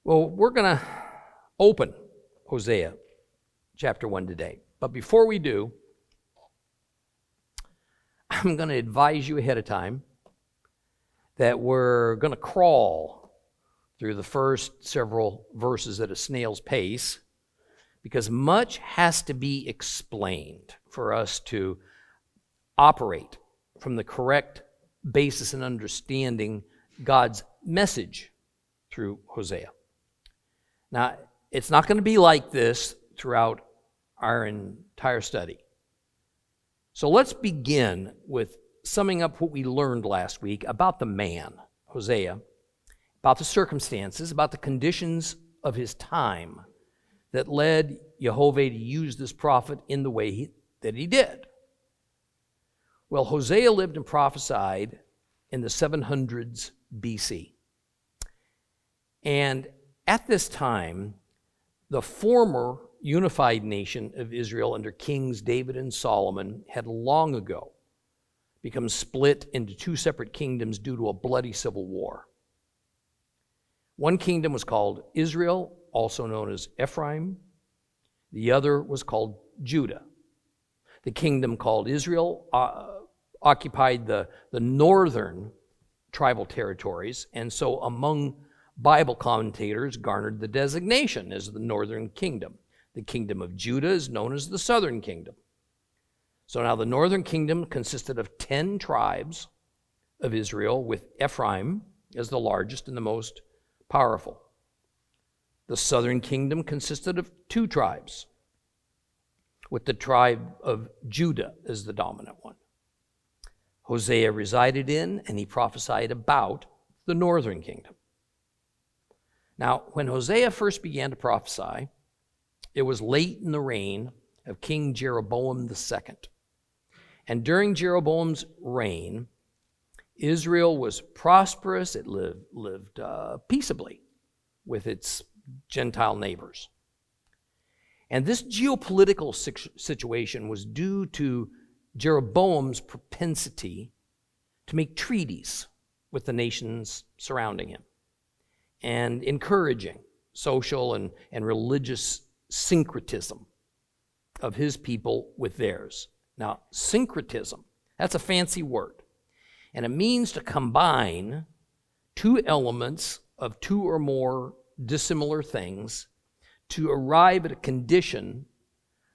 Well, we're going to open Hosea chapter 1 today. But before we do, I'm going to advise you ahead of time that we're going to crawl through the first several verses at a snail's pace because much has to be explained for us to operate from the correct basis and understanding God's message through Hosea. Now, it's not going to be like this throughout our entire study. So let's begin with summing up what we learned last week about the man, Hosea, about the circumstances, about the conditions of his time that led Jehovah to use this prophet in the way that he did. Well, Hosea lived and prophesied in the 700s BC. And at this time, the former unified nation of Israel under Kings David and Solomon had long ago become split into two separate kingdoms due to a bloody civil war. One kingdom was called Israel, also known as Ephraim. The other was called Judah. The kingdom called Israel occupied the northern tribal territories, and so among Bible commentators garnered the designation as the northern kingdom. The kingdom of Judah is known as the southern kingdom. So now the northern kingdom consisted of 10 tribes of Israel, with Ephraim as the largest and the most powerful. The southern kingdom consisted of 2 tribes, with the tribe of Judah as the dominant one. Hosea resided in and he prophesied about the northern kingdom. Now, when Hosea first began to prophesy, it was late in the reign of King Jeroboam II. And during Jeroboam's reign, Israel was prosperous. It lived peaceably with its Gentile neighbors. And this geopolitical situation was due to Jeroboam's propensity to make treaties with the nations surrounding him and encouraging social and religious syncretism of his people with theirs. Now, syncretism, that's a fancy word, and it means to combine 2 elements of 2 or more dissimilar things to arrive at a condition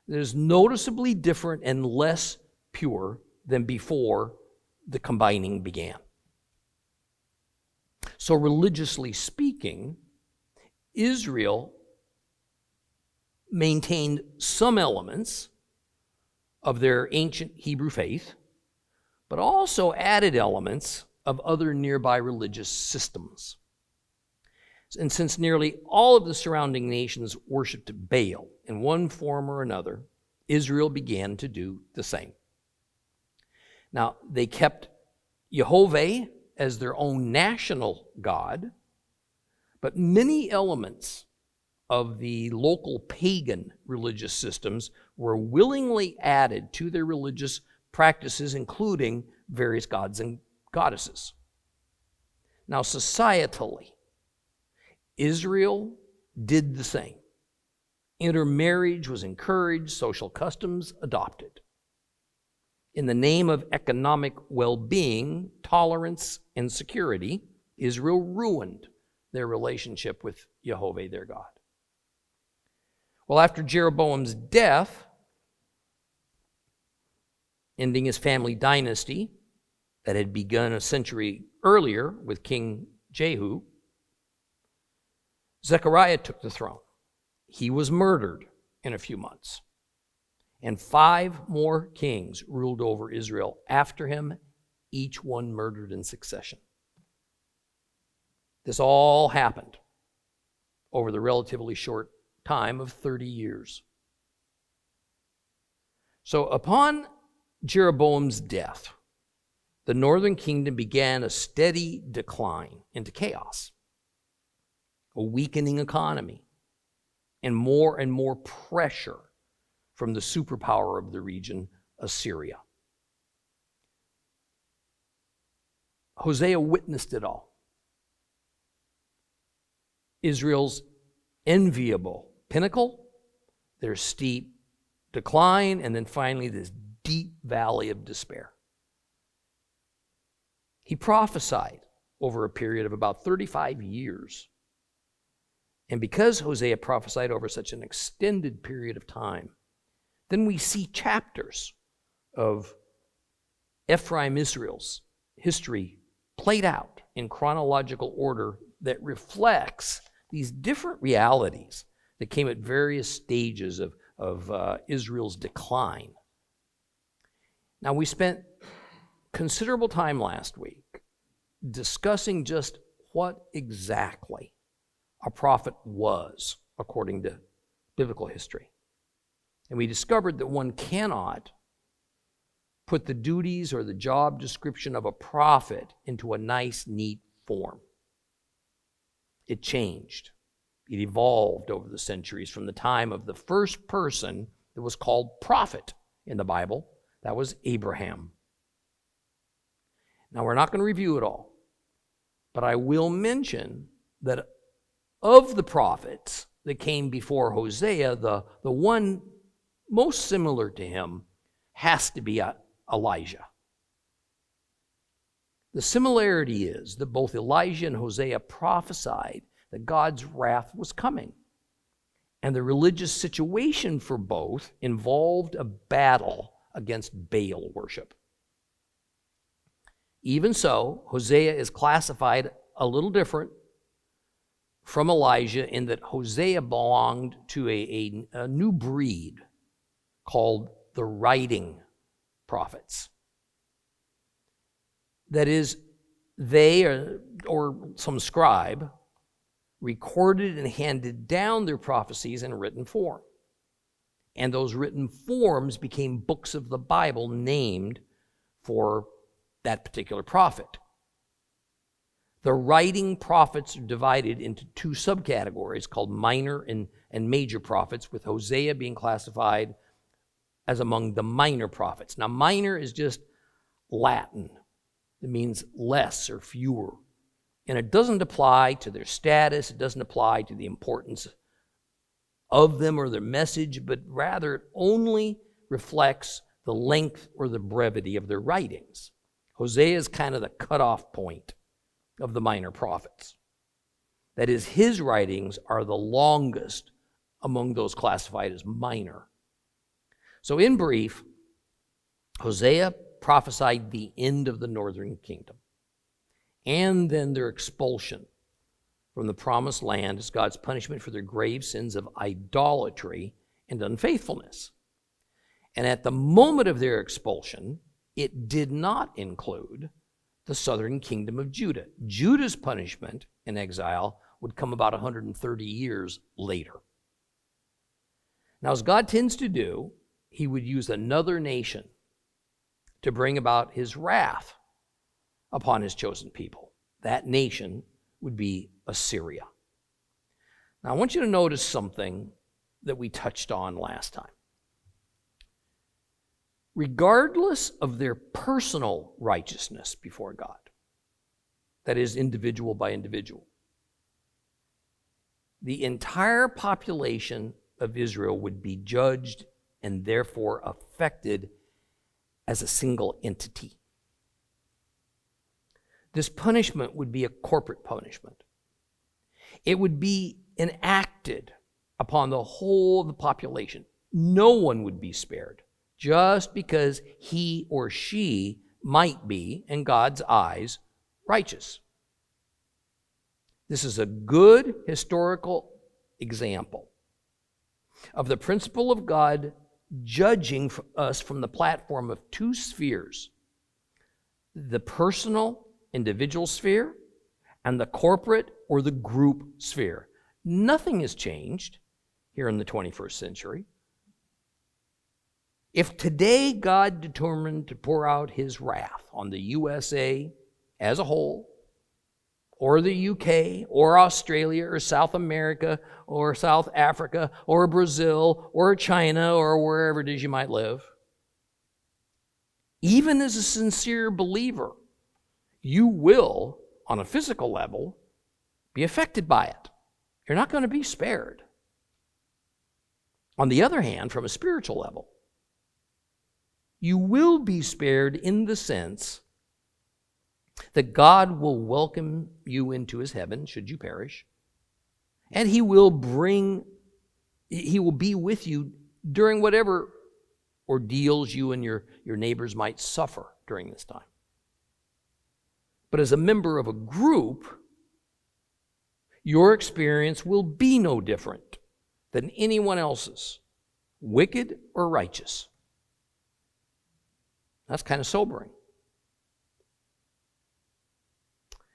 that is noticeably different and less pure than before the combining began. So religiously speaking, Israel maintained some elements of their ancient Hebrew faith, but also added elements of other nearby religious systems. And since nearly all of the surrounding nations worshipped Baal in one form or another, Israel began to do the same. Now, they kept Jehovah as their own national God, but many elements of the local pagan religious systems were willingly added to their religious practices, including various gods and goddesses. Now, societally, Israel did the same. Intermarriage was encouraged, social customs adopted. In the name of economic well-being, tolerance, and security, Israel ruined their relationship with Jehovah, their God. Well, after Jeroboam's death, ending his family dynasty that had begun a century earlier with King Jehu, Zechariah took the throne. He was murdered in a few months. And 5 more kings ruled over Israel after him, each one murdered in succession. This all happened over the relatively short time of 30 years. So upon Jeroboam's death, the northern kingdom began a steady decline into chaos, a weakening economy, and more pressure from the superpower of the region, Assyria. Hosea witnessed it all. Israel's enviable pinnacle, their steep decline, and then finally this deep valley of despair. He prophesied over a period of about 35 years. And because Hosea prophesied over such an extended period of time, then we see chapters of Ephraim Israel's history played out in chronological order that reflects these different realities that came at various stages of Israel's decline. Now, we spent considerable time last week discussing just what exactly a prophet was according to biblical history. And we discovered that one cannot put the duties or the job description of a prophet into a nice, neat form. It changed. It evolved over the centuries from the time of the first person that was called prophet in the Bible. That was Abraham. Now, we're not going to review it all, but I will mention that of the prophets that came before Hosea, the one most similar to him has to be Elijah. The similarity is that both Elijah and Hosea prophesied that God's wrath was coming. And the religious situation for both involved a battle against Baal worship. Even so, Hosea is classified a little different from Elijah in that Hosea belonged to a new breed called the writing prophets. That is, they or some scribe recorded and handed down their prophecies in written form. And those written forms became books of the Bible named for that particular prophet. The writing prophets are divided into two subcategories called minor and major prophets, with Hosea being classified as among the minor prophets. Now, minor is just Latin. It means less or fewer. And it doesn't apply to their status. It doesn't apply to the importance of them or their message, but rather it only reflects the length or the brevity of their writings. Hosea is kind of the cutoff point of the minor prophets. That is, his writings are the longest among those classified as minor. So in brief, Hosea prophesied the end of the northern kingdom and then their expulsion from the promised land as God's punishment for their grave sins of idolatry and unfaithfulness. And at the moment of their expulsion, it did not include the southern kingdom of Judah. Judah's punishment in exile would come about 130 years later. Now, as God tends to do, he would use another nation to bring about his wrath upon his chosen people. That nation would be Assyria. Now, I want you to notice something that we touched on last time. Regardless of their personal righteousness before God, that is, individual by individual, the entire population of Israel would be judged and therefore affected as a single entity. This punishment would be a corporate punishment. It would be enacted upon the whole of the population. No one would be spared, just because he or she might be, in God's eyes, righteous. This is a good historical example of the principle of God judging us from the platform of two spheres: the personal, individual sphere and the corporate or the group sphere. Nothing has changed here in the 21st century. If today God determined to pour out his wrath on the USA as a whole, or the UK, or Australia, or South America, or South Africa, or Brazil, or China, or wherever it is you might live, even as a sincere believer, you will, on a physical level, be affected by it. You're not going to be spared. On the other hand, from a spiritual level, you will be spared in the sense that God will welcome you into his heaven, should you perish, and he will be with you during whatever ordeals you and your neighbors might suffer during this time. But as a member of a group, your experience will be no different than anyone else's, wicked or righteous. That's kind of sobering.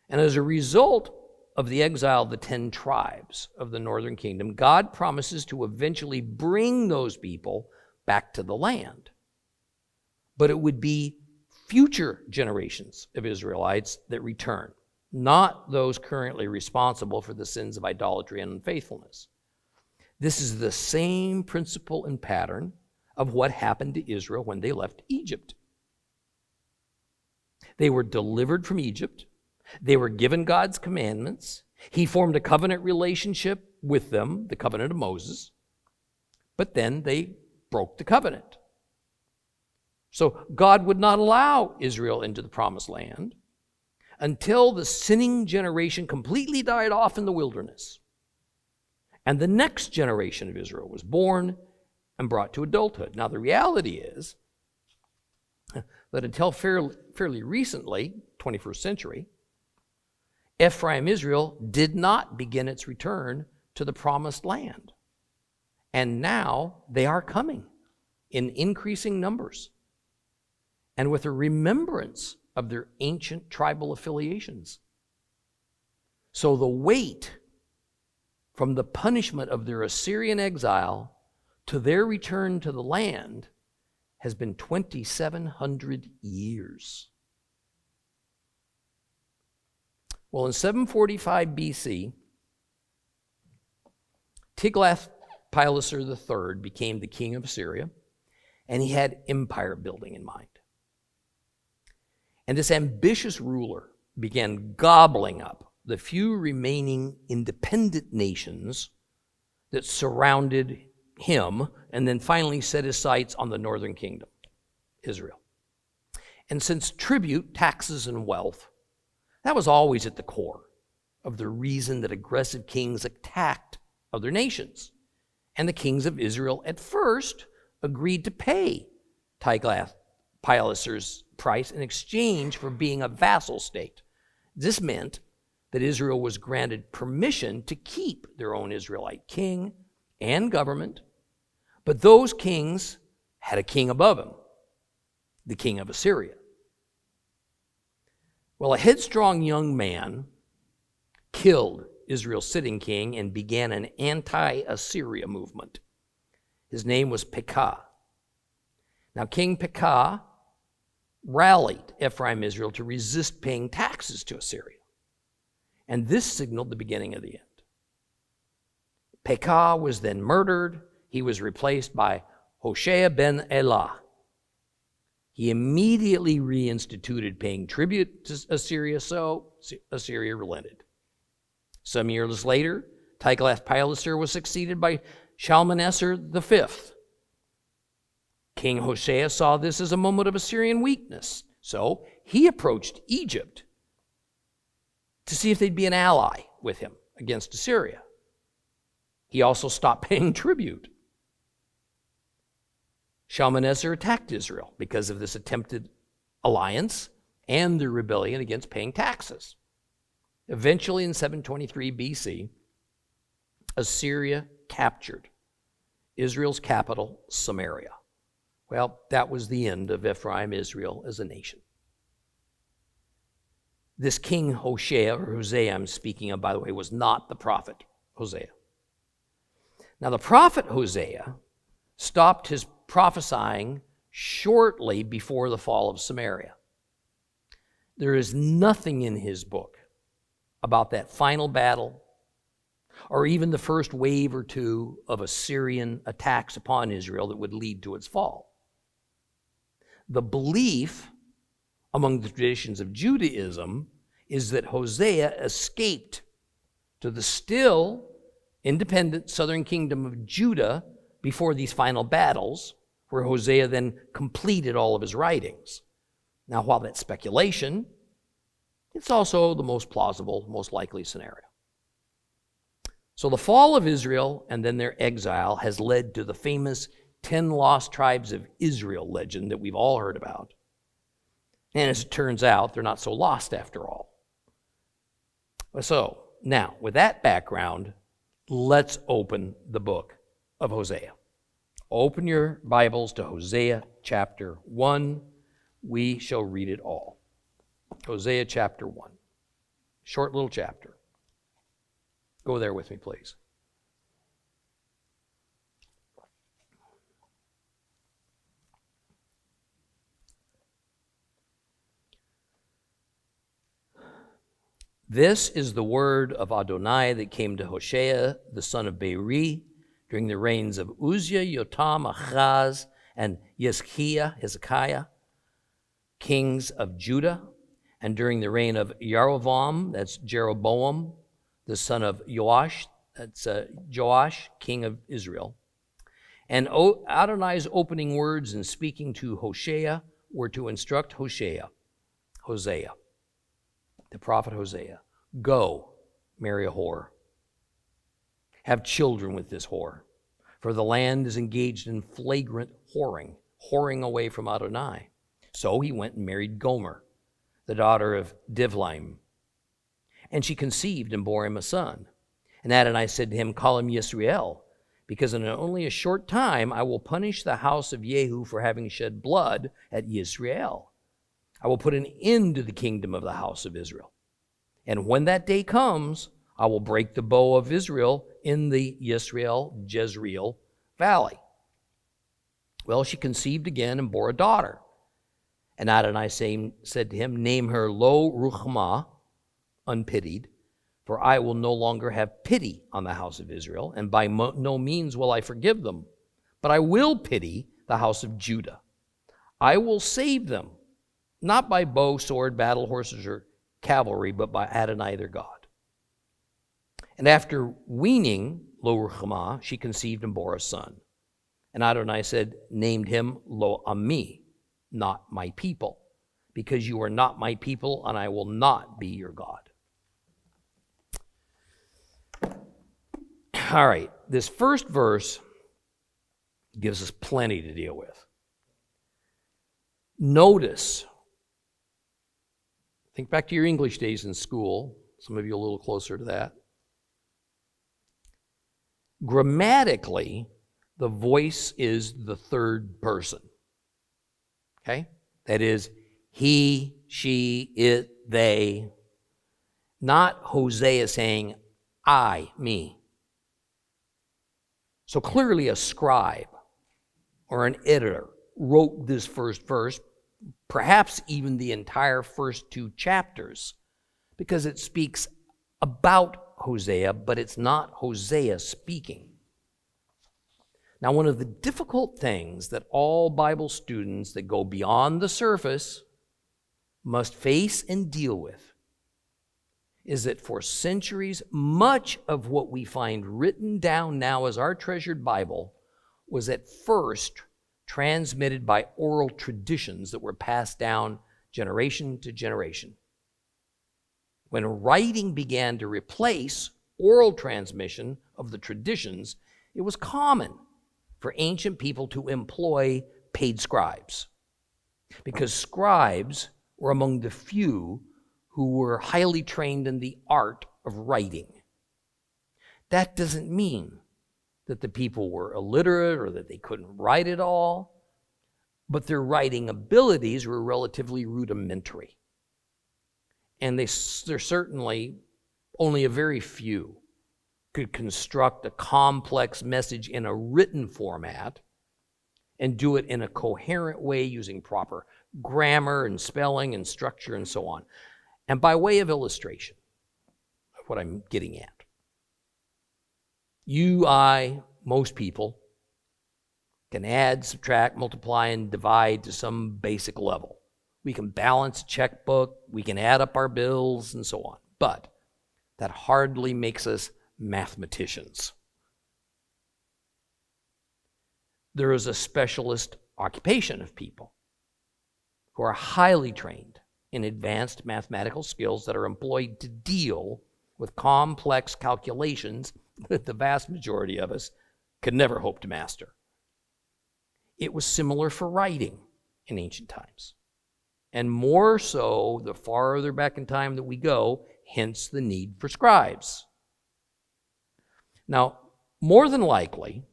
And as a result of the exile of the 10 tribes of the northern kingdom, God promises to eventually bring those people back to the land. But it would be future generations of Israelites that return, not those currently responsible for the sins of idolatry and unfaithfulness. This is the same principle and pattern of what happened to Israel when they left Egypt. They were delivered from Egypt. They were given God's commandments. He formed a covenant relationship with them, the covenant of Moses. But then they broke the covenant. So God would not allow Israel into the promised land until the sinning generation completely died off in the wilderness. And the next generation of Israel was born and brought to adulthood. Now, the reality is that until fairly recently, 21st century, Ephraim Israel did not begin its return to the promised land. And now they are coming in increasing numbers and with a remembrance of their ancient tribal affiliations. So the weight from the punishment of their Assyrian exile to their return to the land has been 2,700 years. Well, in 745 BC, Tiglath-Pileser III became the king of Assyria, and he had empire building in mind. And this ambitious ruler began gobbling up the few remaining independent nations that surrounded him, and then finally set his sights on the northern kingdom, Israel. And since tribute, taxes, and wealth, that was always at the core of the reason that aggressive kings attacked other nations. And the kings of Israel at first agreed to pay Tiglath-Pileser's price in exchange for being a vassal state. This meant that Israel was granted permission to keep their own Israelite king and government, but those kings had a king above him, the king of Assyria. Well, a headstrong young man killed Israel's sitting king and began an anti-Assyria movement. His name was Pekah. Now, King Pekah rallied Ephraim Israel to resist paying taxes to Assyria. And this signaled the beginning of the end. Pekah was then murdered. He was replaced by Hosea ben Elah. He immediately reinstituted paying tribute to Assyria, so Assyria relented. Some years later, Tiglath-Pileser was succeeded by Shalmaneser V. King Hosea saw this as a moment of Assyrian weakness, so he approached Egypt to see if they'd be an ally with him against Assyria. He also stopped paying tribute. Shalmaneser attacked Israel because of this attempted alliance and their rebellion against paying taxes. Eventually, in 723 BC, Assyria captured Israel's capital, Samaria. Well, that was the end of Ephraim Israel as a nation. This king Hosea, or Hosea I'm speaking of, by the way, was not the prophet Hosea. Now, the prophet Hosea stopped his prophesying shortly before the fall of Samaria. There is nothing in his book about that final battle or even the first wave or two of Assyrian attacks upon Israel that would lead to its fall. The belief among the traditions of Judaism is that Hosea escaped to the still independent southern kingdom of Judah before these final battles, where Hosea then completed all of his writings. Now, while that's speculation, it's also the most plausible, most likely scenario. So the fall of Israel and then their exile has led to the famous 10 lost tribes of Israel legend that we've all heard about. And as it turns out, they're not so lost after all. So, now, with that background, let's open the book of Hosea. Open your Bibles to Hosea chapter 1. We shall read it all. Hosea chapter 1. Short little chapter. Go there with me, please. This is the word of Adonai that came to Hosea, the son of Beeri, during the reigns of Uzziah, Yotam, Ahaz, and Hezekiah, kings of Judah, and during the reign of Jeroboam, that's Jeroboam, the son of Joash, that's Joash, king of Israel. And Adonai's opening words in speaking to Hosea were to instruct Hosea, the prophet Hosea, go, marry a whore. Have children with this whore, for the land is engaged in flagrant whoring away from Adonai. So he went and married Gomer, the daughter of Divlaim. And she conceived and bore him a son. And Adonai said to him, call him Yisrael, because in only a short time I will punish the house of Jehu for having shed blood at Yisrael. I will put an end to the kingdom of the house of Israel. And when that day comes, I will break the bow of Israel in the Jezreel valley. Well, she conceived again and bore a daughter. And Adonai said to him, name her Lo Ruchma, unpitied, for I will no longer have pity on the house of Israel, and by no means will I forgive them. But I will pity the house of Judah. I will save them, not by bow, sword, battle horses, or cavalry, but by Adonai their God. And after weaning Lo Ruchma, she conceived and bore a son. And Adonai named him Lo Ami, not my people, because you are not my people, and I will not be your God. All right, this first verse gives us plenty to deal with. Notice, think back to your English days in school, some of you a little closer to that. Grammatically, the voice is the third person. Okay? That is, he, she, it, they. Not Hosea saying, I, me. So clearly a scribe or an editor wrote this first verse, perhaps even the entire first two chapters, because it speaks about Hosea, but it's not Hosea speaking. Now, one of the difficult things that all Bible students that go beyond the surface must face and deal with is that for centuries, much of what we find written down now as our treasured Bible was at first transmitted by oral traditions that were passed down generation to generation. When writing began to replace oral transmission of the traditions, it was common for ancient people to employ paid scribes, because scribes were among the few who were highly trained in the art of writing. That doesn't mean that the people were illiterate or that they couldn't write at all, but their writing abilities were relatively rudimentary. And there's certainly only a very few could construct a complex message in a written format and do it in a coherent way using proper grammar and spelling and structure and so on. And by way of illustration of what I'm getting at, you, I, most people can add, subtract, multiply, and divide to some basic level. We can balance a checkbook, we can add up our bills, and so on. But that hardly makes us mathematicians. there is a specialist occupation of people who are highly trained in advanced mathematical skills that are employed to deal with complex calculations that the vast majority of us could never hope to master. It was similar for writing in ancient times, and more so the farther back in time that we go, hence the need for scribes. Now, more than likely,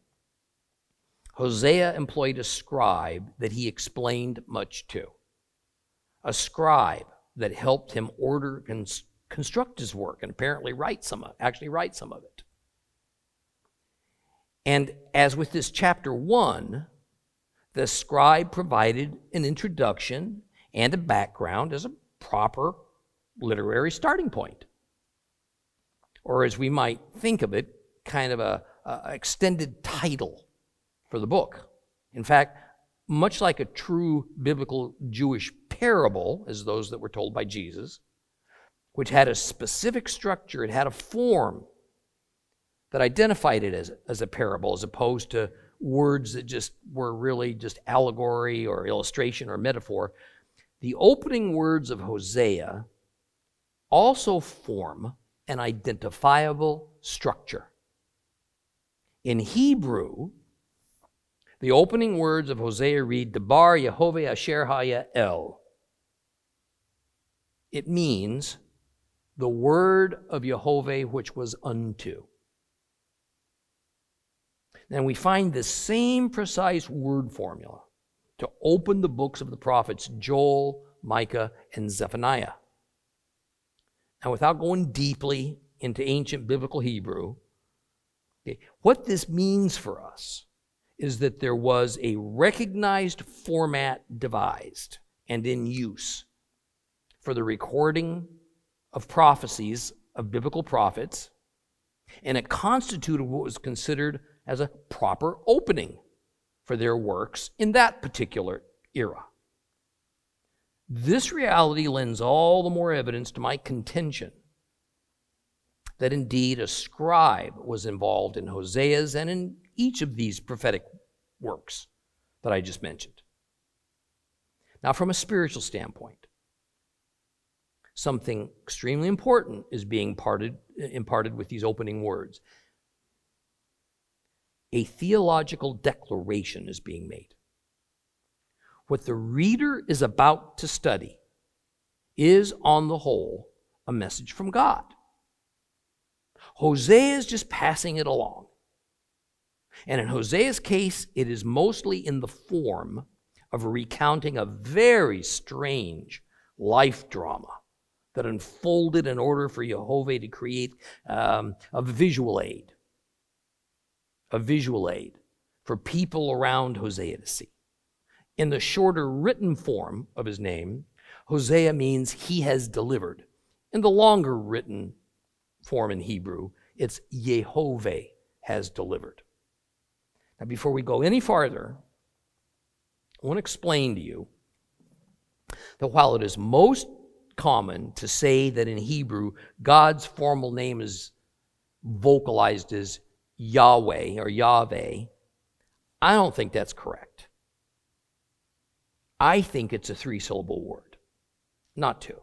Hosea employed a scribe that he explained much to, a scribe that helped him order and construct his work and apparently write some of it. And as with this chapter 1, the scribe provided an introduction and a background as a proper literary starting point. Or as we might think of it, kind of a extended title for the book. In fact, much like a true biblical Jewish parable, as those that were told by Jesus, which had a specific structure, it had a form that identified it as a parable, as opposed to words that just were really just allegory or illustration or metaphor. The opening words of Hosea also form an identifiable structure. In Hebrew, the opening words of Hosea read, Debar Yehovah Asher Haya El. It means the word of Yehovah which was unto. And we find the same precise word formula to open the books of the prophets Joel, Micah, and Zephaniah. Now, without going deeply into ancient biblical Hebrew, what this means for us is that there was a recognized format devised and in use for the recording of prophecies of biblical prophets, and it constituted what was considered as a proper opening for their works in that particular era. This reality lends all the more evidence to my contention that indeed a scribe was involved in Hosea's and in each of these prophetic works that I just mentioned. Now, from a spiritual standpoint, something extremely important is being imparted with these opening words. A theological declaration is being made. What the reader is about to study is, on the whole, a message from God. Hosea is just passing it along. And in Hosea's case, it is mostly in the form of a recounting a very strange life drama that unfolded in order for Yehovah to create a visual aid for people around Hosea to see. In the shorter written form of his name, Hosea means he has delivered. In the longer written form in Hebrew, it's Yehovah has delivered. Now, before we go any farther, I want to explain to you that while it is most common to say that in Hebrew, God's formal name is vocalized as Yahweh or Yahweh, I don't think that's correct. I think it's a 3-syllable word, not 2.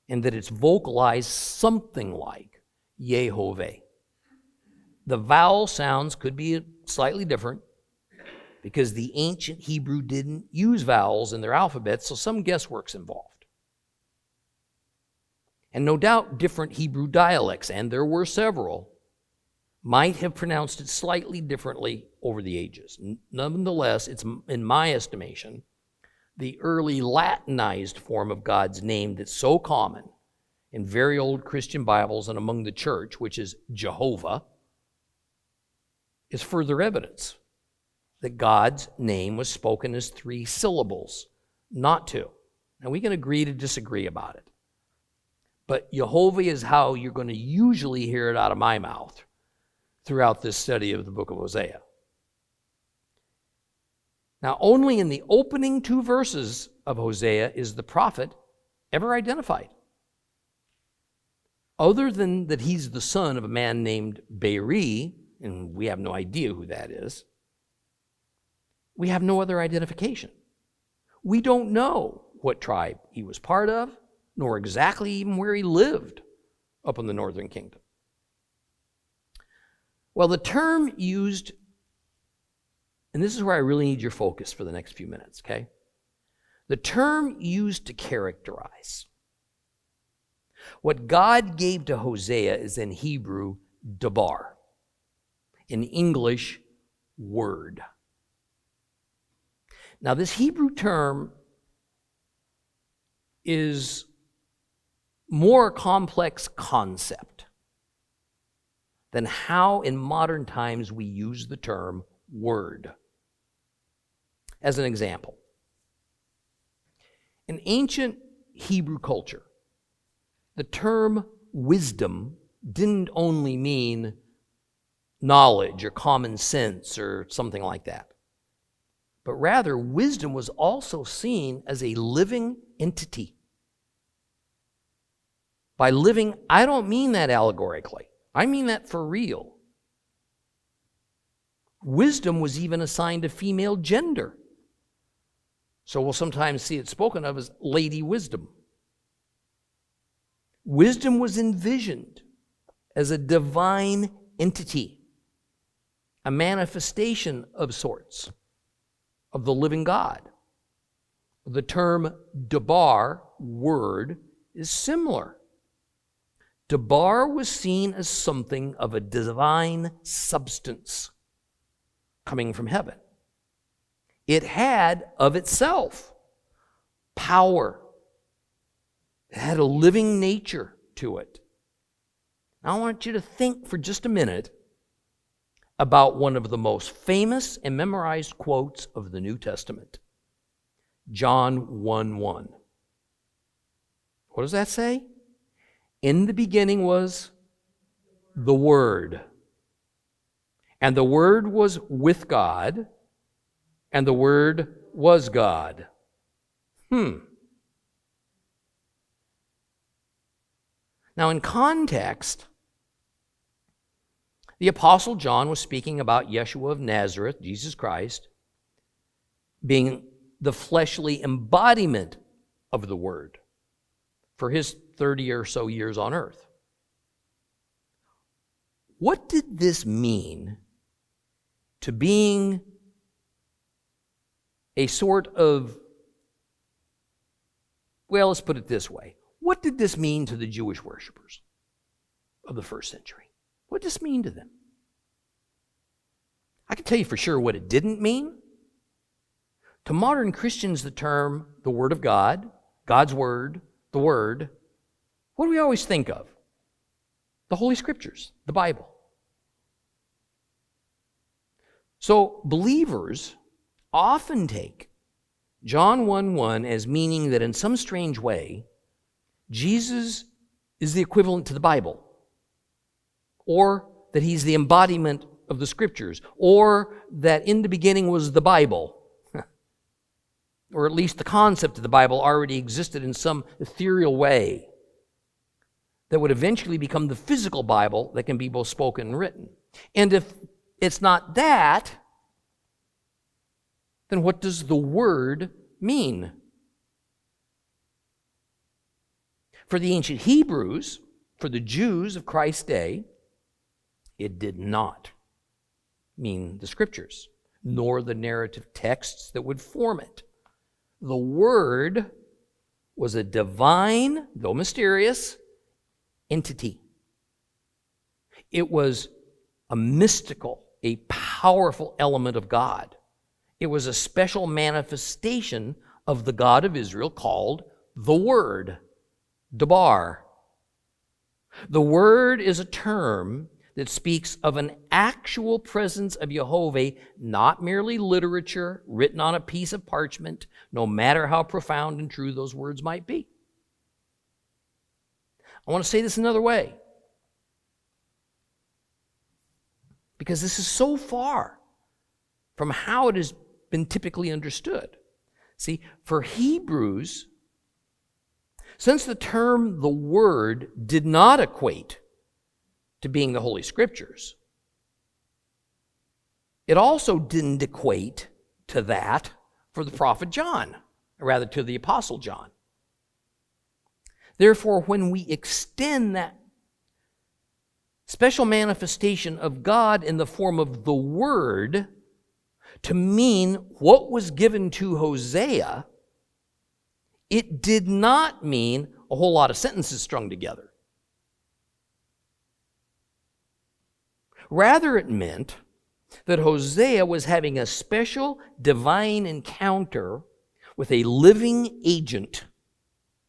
And that it's vocalized something like Yehovah. The vowel sounds could be slightly different because the ancient Hebrew didn't use vowels in their alphabet, so some guesswork's involved. And no doubt different Hebrew dialects, and there were several, might have pronounced it slightly differently over the ages. Nonetheless, it's, in my estimation, the early Latinized form of God's name that's so common in very old Christian Bibles and among the church, which is Jehovah, is further evidence that God's name was spoken as 3 syllables, not 2. Now, we can agree to disagree about it. But Yehovah is how you're going to usually hear it out of my mouth throughout this study of the book of Hosea. Now, only in the opening 2 verses of Hosea is the prophet ever identified. Other than that he's the son of a man named Beeri, and we have no idea who that is, we have no other identification. We don't know what tribe he was part of, nor exactly even where he lived up in the northern kingdom. Well, the term used, and this is where I really need your focus for the next few minutes, okay? The term used to characterize what God gave to Hosea is in Hebrew, dabar. In English, word. Now, this Hebrew term is more a complex concept than how in modern times we use the term word. As an example, in ancient Hebrew culture, the term wisdom didn't only mean knowledge or common sense or something like that, but rather wisdom was also seen as a living entity. By living, I don't mean that allegorically. I mean that for real. Wisdom was even assigned a female gender. So we'll sometimes see it spoken of as Lady Wisdom. Wisdom was envisioned as a divine entity, a manifestation of sorts of the living God. The term dabar, word, is similar. Dabar was seen as something of a divine substance coming from heaven. It had of itself power. It had a living nature to it. Now I want you to think for just a minute about one of the most famous and memorized quotes of the New Testament. John 1:1. What does that say? In the beginning was the Word, and the Word was with God, and the Word was God. Now, in context, the Apostle John was speaking about Yeshua of Nazareth, Jesus Christ, being the fleshly embodiment of the Word for his 30 or so years on earth. What did this mean to being a sort of, well, let's put it this way. What did this mean to the Jewish worshipers of the first century? What did this mean to them? I can tell you for sure what it didn't mean. To modern Christians, the term, the Word of God, God's Word, the Word, what do we always think of? The Holy Scriptures, the Bible. So believers often take John 1:1 as meaning that in some strange way, Jesus is the equivalent to the Bible, or that he's the embodiment of the Scriptures, or that in the beginning was the Bible, or at least the concept of the Bible already existed in some ethereal way that would eventually become the physical Bible that can be both spoken and written. And if it's not that, then what does the word mean? For the ancient Hebrews, for the Jews of Christ's day, it did not mean the Scriptures, nor the narrative texts that would form it. The Word was a divine, though mysterious, entity. It was a mystical, a powerful element of God. It was a special manifestation of the God of Israel called the Word, dabar. The Word is a term that speaks of an actual presence of Jehovah, not merely literature written on a piece of parchment, no matter how profound and true those words might be. I want to say this another way, because this is so far from how it has been typically understood. See, for Hebrews, since the term the Word did not equate to being the Holy Scriptures, it also didn't equate to that for the prophet John, or rather to the apostle John. Therefore, when we extend that special manifestation of God in the form of the Word to mean what was given to Hosea, it did not mean a whole lot of sentences strung together. Rather, it meant that Hosea was having a special divine encounter with a living agent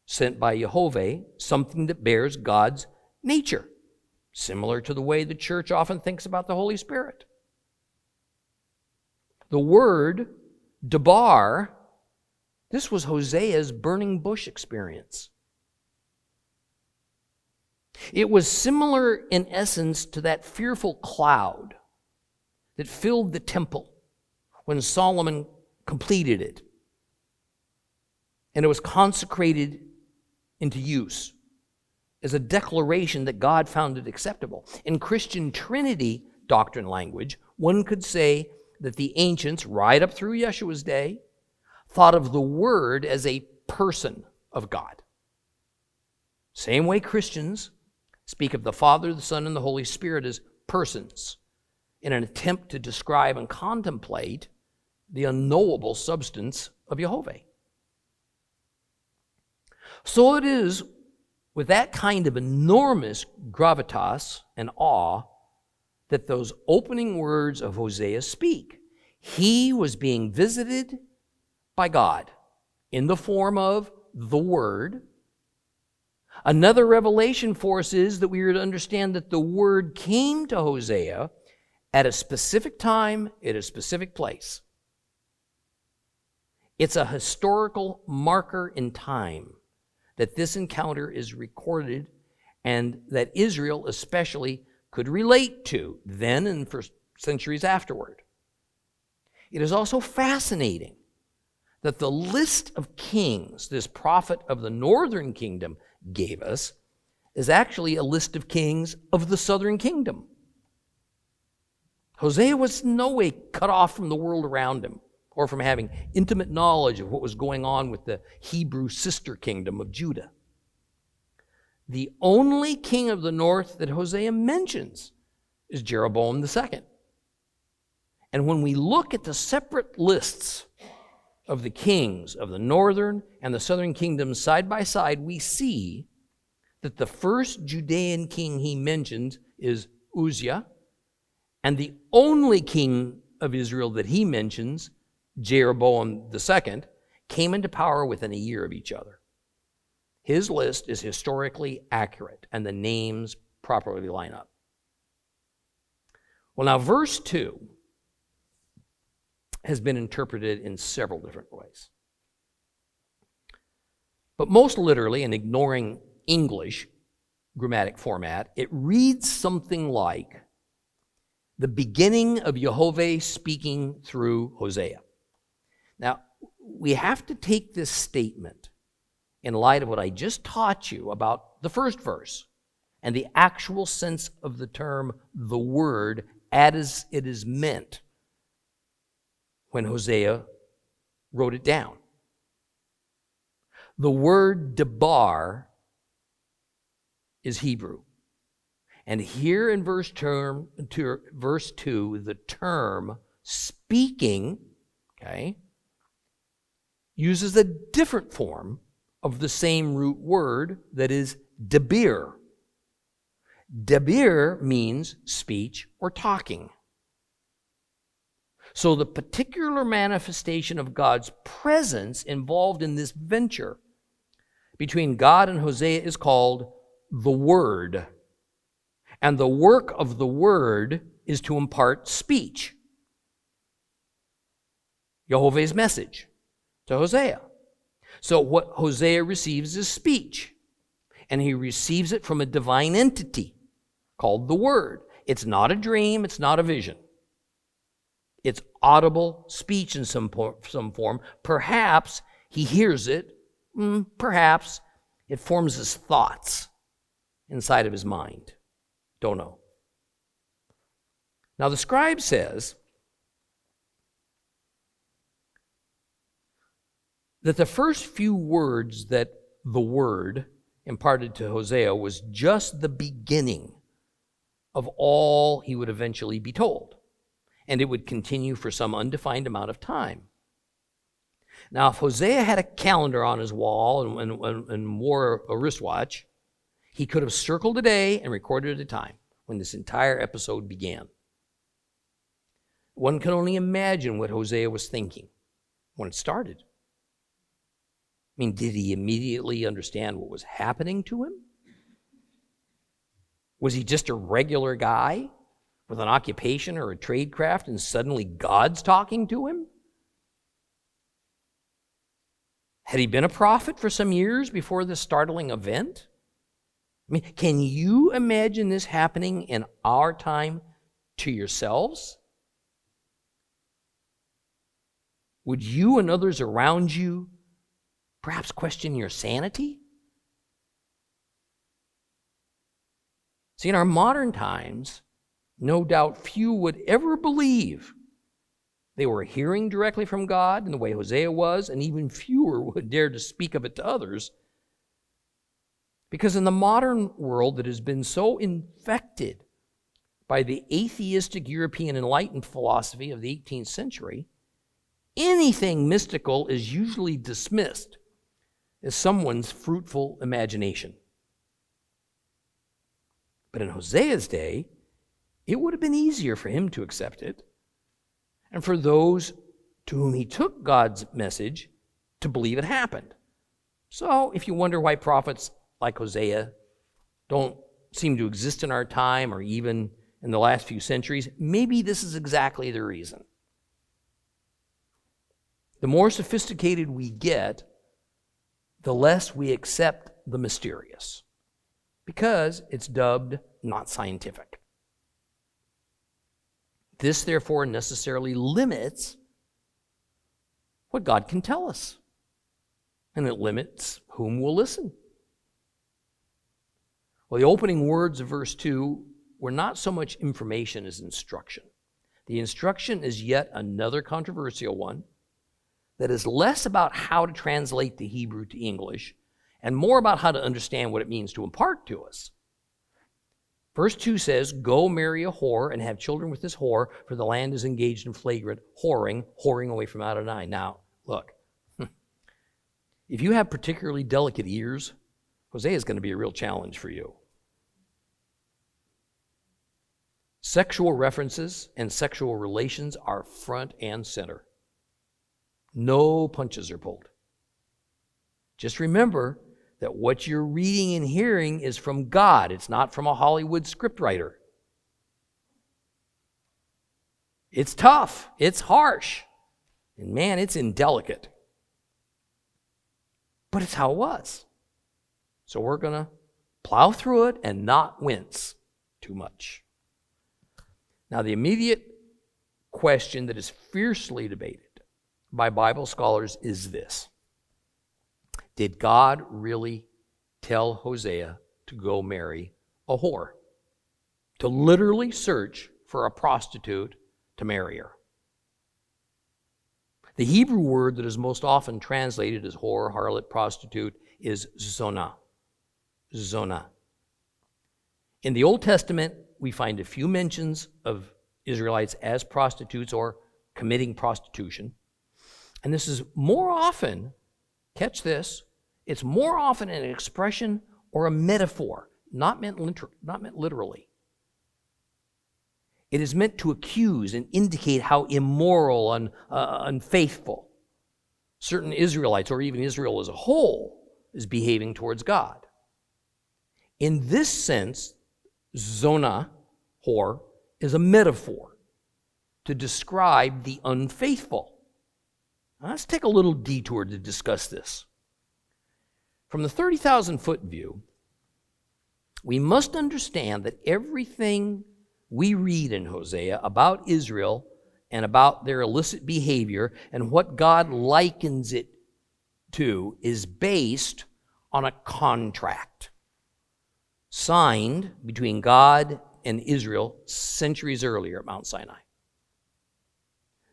sent by Jehovah, something that bears God's nature, similar to the way the church often thinks about the Holy Spirit. The word, debar, this was Hosea's burning bush experience. It was similar in essence to that fearful cloud that filled the temple when Solomon completed it. And it was consecrated into use as a declaration that God found it acceptable. In Christian Trinity doctrine language, one could say that the ancients, right up through Yeshua's day, thought of the Word as a person of God. Same way Christians speak of the Father, the Son, and the Holy Spirit as persons in an attempt to describe and contemplate the unknowable substance of Jehovah. So it is with that kind of enormous gravitas and awe that those opening words of Hosea speak. He was being visited by God in the form of the Word. Another revelation for us is that we are to understand that the Word came to Hosea at a specific time, at a specific place. It's a historical marker in time that this encounter is recorded and that Israel especially could relate to then and for centuries afterward. It is also fascinating that the list of kings this prophet of the northern kingdom gave us is actually a list of kings of the southern kingdom. Hosea was in no way cut off from the world around him or from having intimate knowledge of what was going on with the Hebrew sister kingdom of Judah. The only king of the north that Hosea mentions is Jeroboam II. And when we look at the separate lists of the kings of the northern and the southern kingdoms side by side, we see that the first Judean king he mentions is Uzziah, and the only king of Israel that he mentions, Jeroboam II, came into power within a year of each other. His list is historically accurate, and the names properly line up. Well, now, verse 2 has been interpreted in several different ways. But most literally, and ignoring English grammatic format, it reads something like the beginning of Jehovah speaking through Hosea. Now, we have to take this statement in light of what I just taught you about the first verse and the actual sense of the term, the word, as it is meant when Hosea wrote it down. The word debar is Hebrew. And here in verse 2, the term speaking, uses a different form of the same root word that is debir. Debir means speech or talking. So the particular manifestation of God's presence involved in this venture between God and Hosea is called the Word. And the work of the Word is to impart speech. Jehovah's message to Hosea. So what Hosea receives is speech. And he receives it from a divine entity called the Word. It's not a dream, it's not a vision. It's audible speech in some form. Perhaps he hears it. Perhaps it forms his thoughts inside of his mind. Don't know. Now the scribe says that the first few words that the Word imparted to Hosea was just the beginning of all he would eventually be told, and it would continue for some undefined amount of time. Now, if Hosea had a calendar on his wall and wore a wristwatch, he could have circled a day and recorded a time when this entire episode began. One can only imagine what Hosea was thinking when it started. I mean, did he immediately understand what was happening to him? Was he just a regular guy with an occupation or a trade craft, and suddenly God's talking to him? Had he been a prophet for some years before this startling event? I mean, can you imagine this happening in our time to yourselves? Would you and others around you perhaps question your sanity? See, in our modern times, no doubt few would ever believe they were hearing directly from God in the way Hosea was, and even fewer would dare to speak of it to others. Because in the modern world that has been so infected by the atheistic European Enlightenment philosophy of the 18th century, anything mystical is usually dismissed as someone's fruitful imagination. But in Hosea's day, it would have been easier for him to accept it, and for those to whom he took God's message to believe it happened. So, if you wonder why prophets like Hosea don't seem to exist in our time or even in the last few centuries, maybe this is exactly the reason. The more sophisticated we get, the less we accept the mysterious, because it's dubbed not scientific. This, therefore, necessarily limits what God can tell us, and it limits whom will listen. Well, the opening words of verse 2 were not so much information as instruction. The instruction is yet another controversial one that is less about how to translate the Hebrew to English and more about how to understand what it means to impart to us. Verse 2 says, "Go marry a whore and have children with this whore, for the land is engaged in flagrant whoring away from Adonai." Now, look, if you have particularly delicate ears, Hosea is going to be a real challenge for you. Sexual references and sexual relations are front and center. No punches are pulled. Just remember that what you're reading and hearing is from God. It's not from a Hollywood scriptwriter. It's tough. It's harsh. And man, it's indelicate. But it's how it was. So we're going to plow through it and not wince too much. Now, the immediate question that is fiercely debated by Bible scholars is this: did God really tell Hosea to go marry a whore? To literally search for a prostitute to marry her? The Hebrew word that is most often translated as whore, harlot, prostitute is zonah. Zonah. In the Old Testament, we find a few mentions of Israelites as prostitutes or committing prostitution. And this is more often, catch this, it's more often an expression or a metaphor, not meant literally. It is meant to accuse and indicate how immoral and unfaithful certain Israelites, or even Israel as a whole, is behaving towards God. In this sense, zonah, whore, is a metaphor to describe the unfaithful. Now, let's take a little detour to discuss this. From the 30,000-foot view, we must understand that everything we read in Hosea about Israel and about their illicit behavior and what God likens it to is based on a contract signed between God and Israel centuries earlier at Mount Sinai.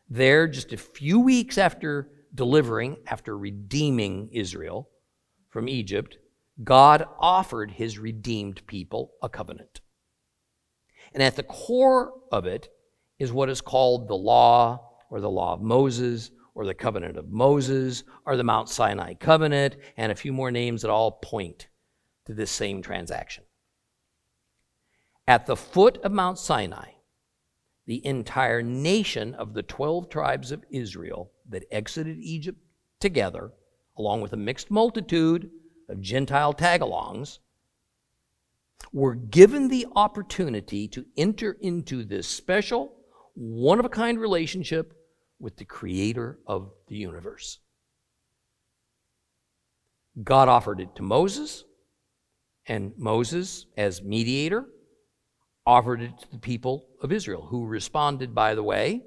There, just a few weeks after delivering, after redeeming Israel from Egypt, God offered his redeemed people a covenant. And at the core of it is what is called the law, or the law of Moses, or the covenant of Moses, or the Mount Sinai covenant, and a few more names that all point to this same transaction. At the foot of Mount Sinai, the entire nation of the 12 tribes of Israel that exited Egypt together, along with a mixed multitude of Gentile tag-alongs, were given the opportunity to enter into this special, one-of-a-kind relationship with the creator of the universe. God offered it to Moses, and Moses, as mediator, offered it to the people of Israel, who responded, by the way,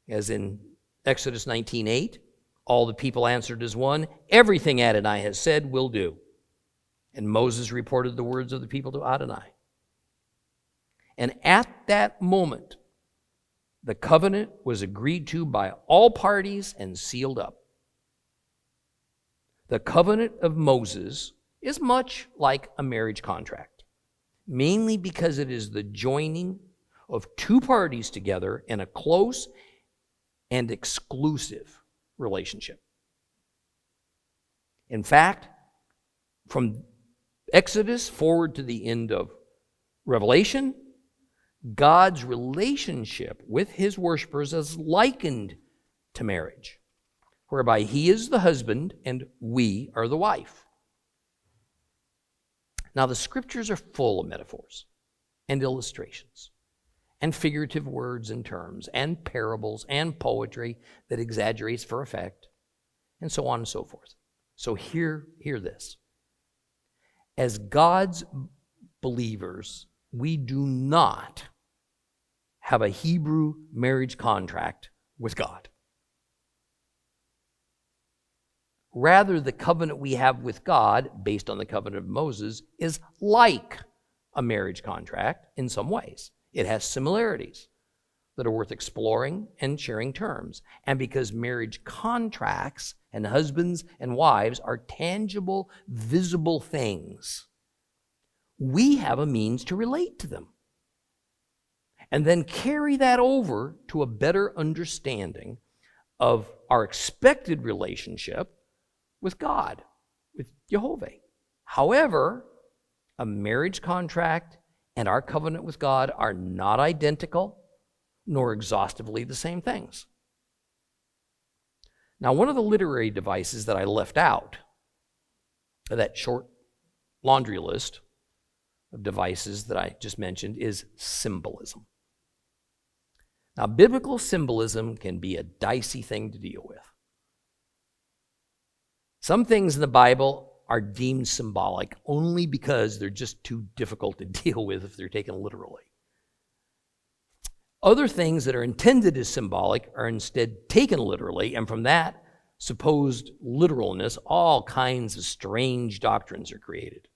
as in Exodus 19:8, all the people answered as one, everything Adonai has said will do. And Moses reported the words of the people to Adonai. And at that moment, the covenant was agreed to by all parties and sealed up. The covenant of Moses is much like a marriage contract, mainly because it is the joining of two parties together in a close and exclusive relationship. In fact, from Exodus forward to the end of Revelation, God's relationship with his worshipers is likened to marriage, whereby he is the husband and we are the wife. Now, the scriptures are full of metaphors and illustrations and figurative words and terms and parables and poetry that exaggerates for effect, and so on and so forth. So hear this. As God's believers, we do not have a Hebrew marriage contract with God. Rather, the covenant we have with God, based on the covenant of Moses, is like a marriage contract in some ways. It has similarities that are worth exploring and sharing terms. And because marriage contracts and husbands and wives are tangible, visible things, we have a means to relate to them and then carry that over to a better understanding of our expected relationship with God, with Jehovah. However, a marriage contract and our covenant with God are not identical nor exhaustively the same things. Now, one of the literary devices that I left out of that short laundry list of devices that I just mentioned is symbolism. Now, biblical symbolism can be a dicey thing to deal with. Some things in the Bible are deemed symbolic only because they're just too difficult to deal with if they're taken literally. Other things that are intended as symbolic are instead taken literally, and from that supposed literalness, all kinds of strange doctrines are created.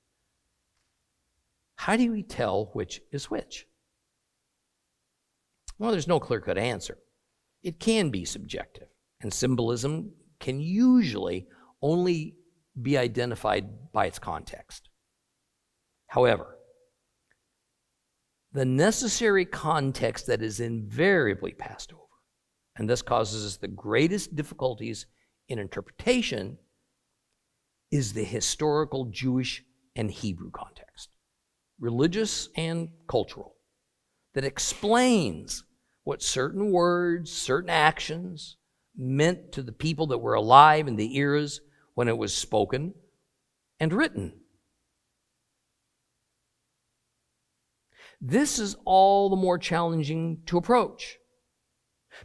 How do we tell which is which? Well, there's no clear-cut answer. It can be subjective, and symbolism can usually only be identified by its context. However, the necessary context that is invariably passed over, and this causes us the greatest difficulties in interpretation, is the historical Jewish and Hebrew context, religious and cultural, that explains what certain words, certain actions meant to the people that were alive in the eras when it was spoken and written. This is all the more challenging to approach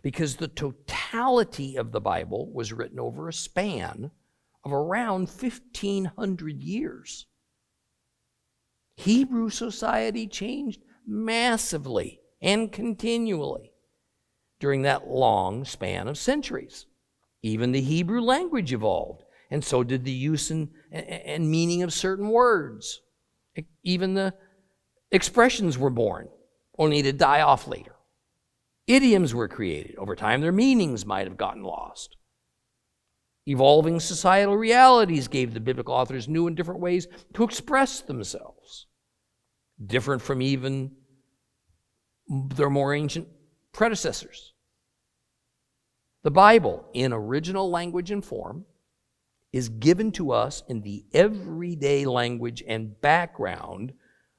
because the totality of the Bible was written over a span of around 1,500 years. Hebrew society changed massively and continually during that long span of centuries. Even the Hebrew language evolved, and so did the use and meaning of certain words. Even the expressions were born, only to die off later. Idioms were created. Over time, their meanings might have gotten lost. Evolving societal realities gave the biblical authors new and different ways to express themselves, different from even their more ancient predecessors. The Bible, in original language and form, is given to us in the everyday language and background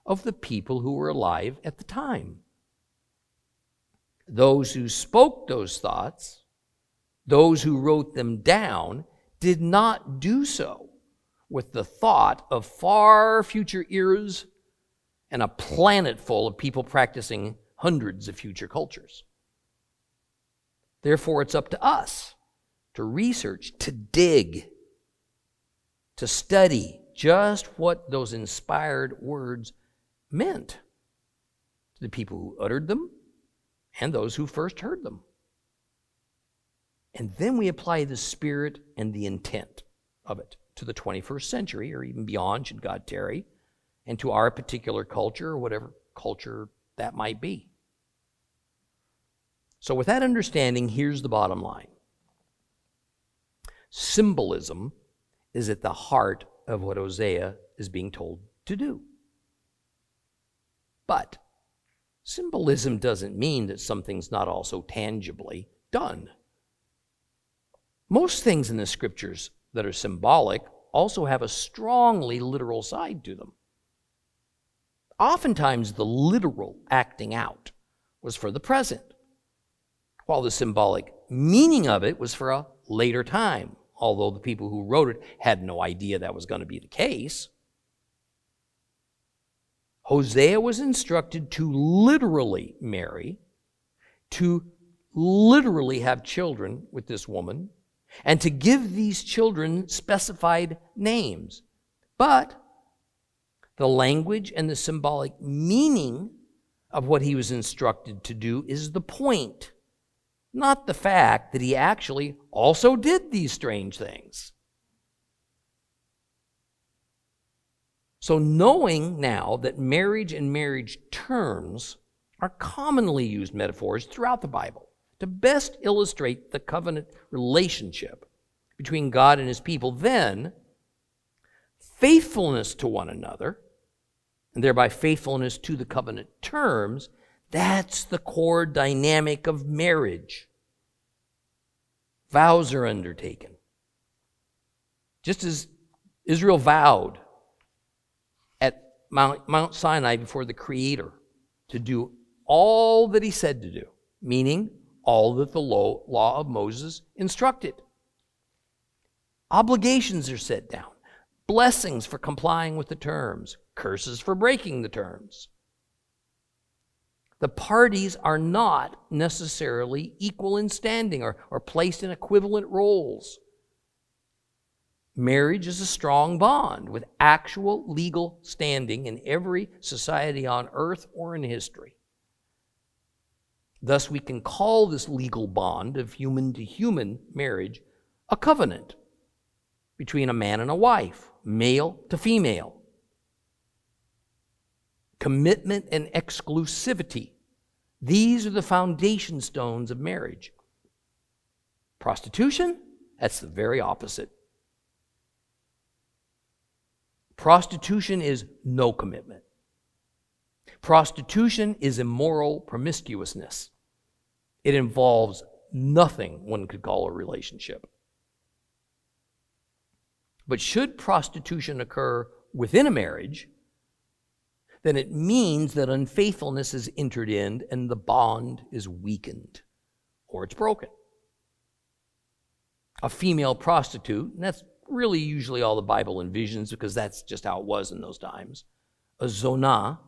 of the people who were alive at the time. Those who spoke those thoughts, those who wrote them down, did not do so with the thought of far future eras and a planet full of people practicing hundreds of future cultures. Therefore, it's up to us to research, to dig, to study just what those inspired words meant to the people who uttered them and those who first heard them. And then we apply the spirit and the intent of it to the 21st century, or even beyond, should God tarry, and to our particular culture, or whatever culture that might be. So with that understanding, here's the bottom line. Symbolism is at the heart of what Hosea is being told to do. But symbolism doesn't mean that something's not also tangibly done. Most things in the scriptures that are symbolic also have a strongly literal side to them. Oftentimes, the literal acting out was for the present, while the symbolic meaning of it was for a later time, although the people who wrote it had no idea that was going to be the case. Hosea was instructed to literally marry, to literally have children with this woman, and to give these children specified names. But the language and the symbolic meaning of what he was instructed to do is the point, not the fact that he actually also did these strange things. So knowing now that marriage and marriage terms are commonly used metaphors throughout the Bible to best illustrate the covenant relationship between God and his people, then faithfulness to one another, and thereby faithfulness to the covenant terms, that's the core dynamic of marriage. Vows are undertaken. Just as Israel vowed at Mount Sinai before the Creator to do all that he said to do, meaning all that the law of Moses instructed. Obligations are set down, blessings for complying with the terms, curses for breaking the terms. The parties are not necessarily equal in standing or placed in equivalent roles. Marriage is a strong bond with actual legal standing in every society on earth or in history. Thus, we can call this legal bond of human-to-human marriage a covenant between a man and a wife, male to female. Commitment and exclusivity. These are the foundation stones of marriage. Prostitution, that's the very opposite. Prostitution is no commitment. Prostitution is immoral promiscuousness. It involves nothing one could call a relationship. But should prostitution occur within a marriage, then it means that unfaithfulness is entered in and the bond is weakened or it's broken. A female prostitute, and that's really usually all the Bible envisions because that's just how it was in those times. A zonah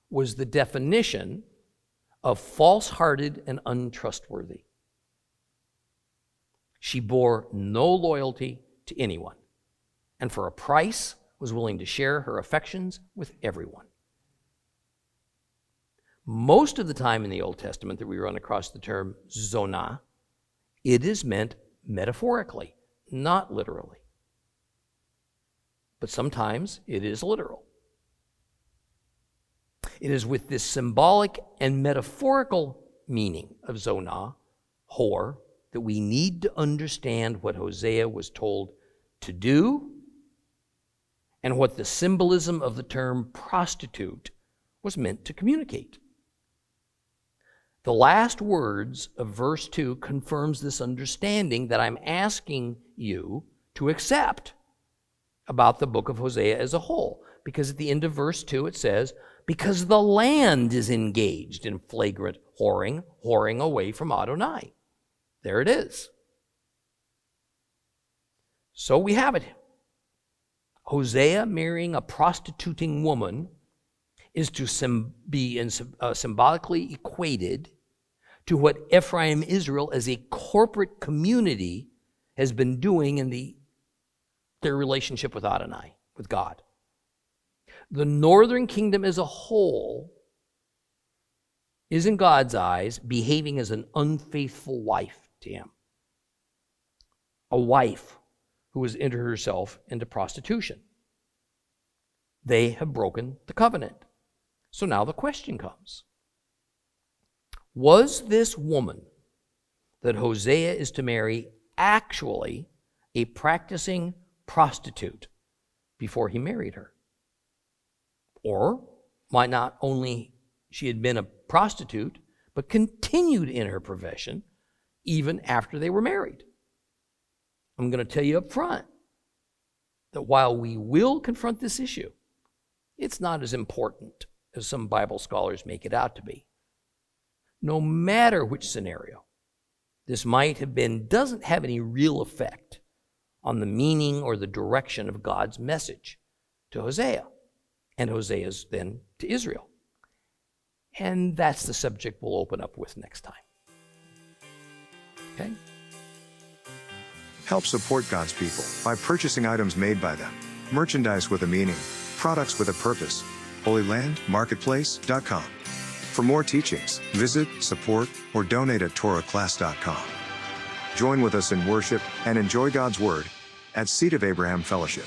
was the definition of false-hearted and untrustworthy. She bore no loyalty to anyone, and for a price was willing to share her affections with everyone. Most of the time in the Old Testament that we run across the term zonah, it is meant metaphorically, not literally. But sometimes it is literal. It is with this symbolic and metaphorical meaning of zonah, whore, that we need to understand what Hosea was told to do and what the symbolism of the term prostitute was meant to communicate. The last words of verse 2 confirms this understanding that I'm asking you to accept about the book of Hosea as a whole. Because at the end of verse 2 it says, because the land is engaged in flagrant whoring away from Adonai. There it is. So we have it. Hosea marrying a prostituting woman is to be symbolically equated to what Ephraim Israel as a corporate community has been doing in their relationship with Adonai, with God. The northern kingdom as a whole is, in God's eyes, behaving as an unfaithful wife to him. A wife who has entered herself into prostitution. They have broken the covenant. So now the question comes. Was this woman that Hosea is to marry actually a practicing prostitute before he married her? Or might not only she had been a prostitute, but continued in her profession even after they were married? I'm going to tell you up front that while we will confront this issue, it's not as important as some Bible scholars make it out to be. No matter which scenario this might have been, doesn't have any real effect on the meaning or the direction of God's message to Hosea, and Hosea's then to Israel. And that's the subject we'll open up with next time. Okay? Help support God's people by purchasing items made by them, merchandise with a meaning, products with a purpose. HolyLandMarketplace.com. For more teachings, visit, support, or donate at TorahClass.com. Join with us in worship and enjoy God's Word at Seed of Abraham Fellowship.